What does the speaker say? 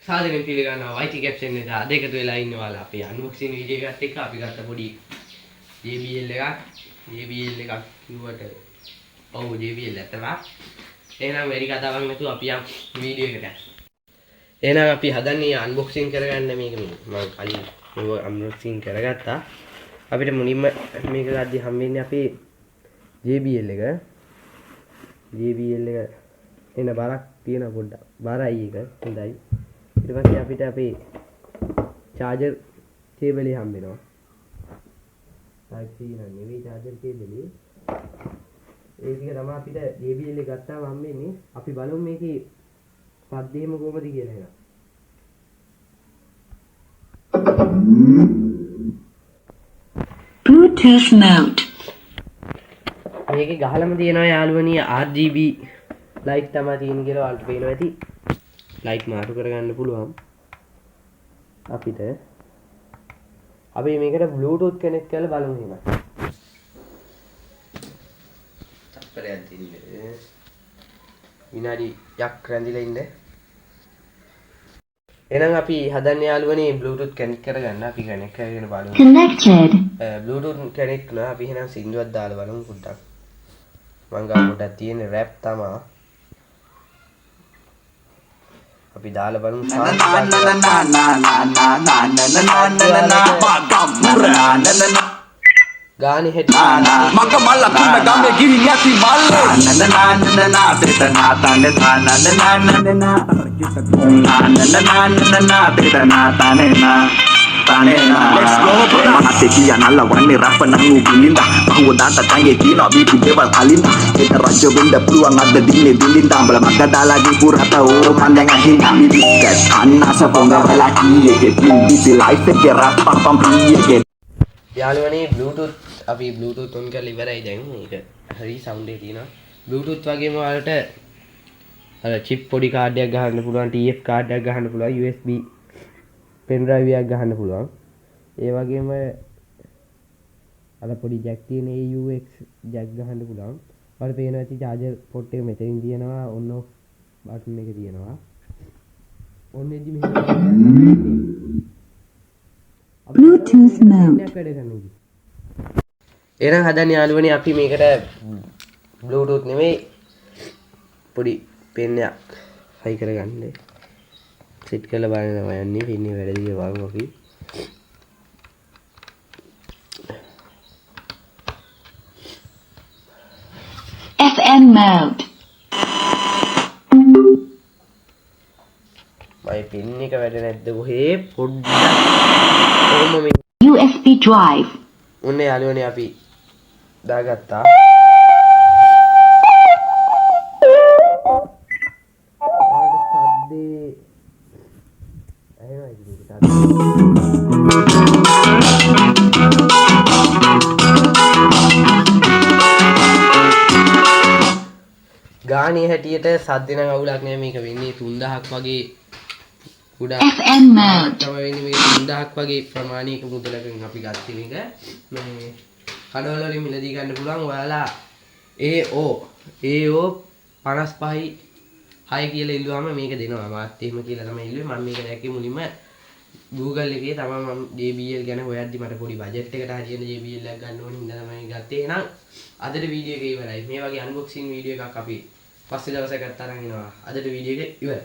සාදරයෙන් පිළිගන්නවා YT caption එක අද එකතු වෙලා ඉන්නවාලා අපි unboxing වීඩියෝ එකත් එක්ක අපි ගත්ත පොඩි JBL එකක් කිව්වට ඔව් JBL ඇත්තම එහෙනම් වැඩි කතාවක් නැතුව අපි යමු වීඩියෝ එකට. එහෙනම් අපි හදන්නේ unboxing කරගන්න මේක මම කලින් මේක unboxing කරගත්තා. අපිට මුලින්ම මේක ගද්දි හම්බෙන්නේ අපේ JBL එක එන බරක් තියෙන පොඩ්ඩක් බරයි එක හොඳයි. ඊට පස්සේ අපිට අපේ charger cable එක හම්බ වෙනවා. Type C නෙවෙයි charger cable එක. ඒ ටික තමයි අපිට JBL එක ගත්තාම හම්බෙන්නේ. අපි බලමු මේකේ පද්දේම කොහොමද කියලා එක. Bluetooth mode. මේකේ ගහලම තියෙනවා යාළුවනි RGB light තමයි තියෙන කියලා ඔයාලට පේනවා ඇති. light මාරු කරගන්න පුළුවන් අපිට. අපි මේකට Bluetooth connect කරලා බලමු එහෙනම්. තත්පරයක් දෙන්න. විනාඩි යක් රැඳිලා ඉන්න. එහෙනම් අපි හදන්නේ යාළුවනි Bluetooth connect කරගන්න. අපි connect කරගෙන බලමු. Connected. Bluetooth connect කරලා අපි එහෙනම් සින්දුවක් දාලා බලමු පොඩ්ඩක්. මං ගාව පොඩ්ඩක් තියෙන rap තමයි. අපි දාලා බලමු ගානේ හෙට මග මල්ල කුඩ ගමේ ගිනි නැති මල්ල Let's go මහතේ කියා නල්ල වන්නේ රැප් නම් උගින්ද බහුවදාට තංගේ තියනවා බීපු දේවල් කලින්ද ඒක රජ වෙන්න පුළුවන් අද දිනේ දිලින්ද අඹල මග දාලා ගිපු රට ඕ මන් දැන් අහින්ද මිදිස්කස් අන්නස පොංගවලා කීයේ කිසි ලයිෆ් එකේ රැප් පම් ප්‍රීයේ යාළුවනේ Bluetooth අපි Bluetooth on කරලා ඉවරයි දැන් මේක හරි sound එක තියෙනවා Bluetooth වගේම ඔයාලට අර chip පොඩි කාඩ් එකක් ගහන්න පුළුවන් TF කාඩ් එකක් ගහන්න පුළුවන් USB pen drive එකක් ගහන්න පුළුවන් ඒ වගේම අර පොඩි jack තියෙන AUX jack ගහන්න පුළුවන් ඔයාලට පේනවා ඇති charger port එක මෙතනින් තියෙනවා on off button එක තියෙනවා on edge මෙහෙම Bluetooth mode. එහෙනම් හදන්නේ යාළුවනේ අපි මේකට Bluetooth නෙමෙයි පොඩි පෙන් එකක් හයි කරගන්න. සෙට් කරලා බලන්න තමයි යන්නේ. පින්නේ වැඩි කියලා බලමු අපි. FM mode. මයි පින් එක වැඩ නැද්ද කොහේ පොඩ්ඩක් කොහොම මේ USB drive. ඔන්න යාළුවනේ අපි දාගත්තා. සද්දේ ඇහෙනවා ඉතින් ගානේ හැටියට සද්ද නම් අවුලක් නෑ මේක වෙන්නේ 3000ක් වගේ උඩ FM mode. තමයි වෙන්නේ මේක 3000ක් වගේ ප්‍රමාණයක මුදලකින් අපි ගත්තේ මේක මේ කඩවල වලින් මිලදී ගන්න පුළුවන් ඔයාලා AO 55යි 6 කියලා ඉල්ලුවාම මේක දෙනවා මාත් එහෙම කියලා තමයි ඉල්ලුවේ මම මේක දැක්කේ මුලින්ම Google එකේ තමයි මම JBL ගැන හොයද්දි මට පොඩි බජට් එකකට හරියන JBL එකක් ගන්න ඕනේ හින්දා තමයි ගත්තේ එහෙනම් අදට වීඩියෝ එක ඉවරයි මේ වගේ unboxing වීඩියෝ එකක් අපි පස්සේ දවසක ගත්තා නම් එනවා අදට වීඩියෝ එක ඉවරයි